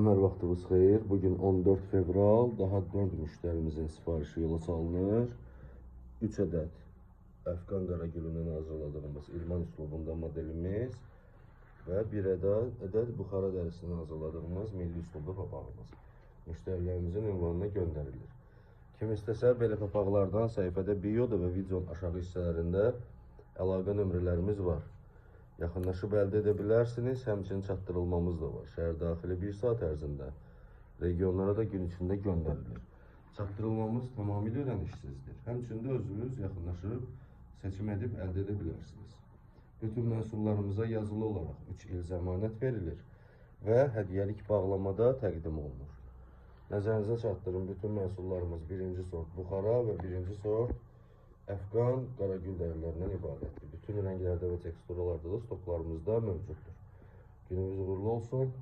Salam, hər vaxtınız xeyir. Bugün 14 fevral, daha 4 müştərimizin sifarişi yola salınır. 3 ədəd Əfqan Qaragülündən hazırladığımız İrman üslubunda modelimiz və 1 ədəd Buxara dərisindən hazırladığımız milli üslubda papağımız müştərilərimizin ünvanına göndərilir. Kim istəsə, belə papaqlardan səhifədə bioda və videonun aşağı hissələrində əlaqə nömrələrimiz var. Yaxınlaşıb əldə edə bilərsiniz, həmçinin çatdırılmamız da var. Şəhər daxili 1 saat ərzində regionlara da gün içində göndərilir. Çatdırılmamız tamamilə ödənişsizdir. Həmçinin də özünüz yaxınlaşıb seçim edib əldə edə bilərsiniz. Bütün məhsullarımıza yazılı olaraq 3 il zəmanət verilir və hədiyyəlik bağlamada təqdim olunur. Nəzərinizə çatdırın, bütün məhsullarımız 1-ci sort Buxara və 1-ci sort Əfqan Qaragül dərilərindən ibarətdir. Bütün rənglərdə və teksturalarda da stoklarımızda mövcuddur. Gününüz uğurlu olsun.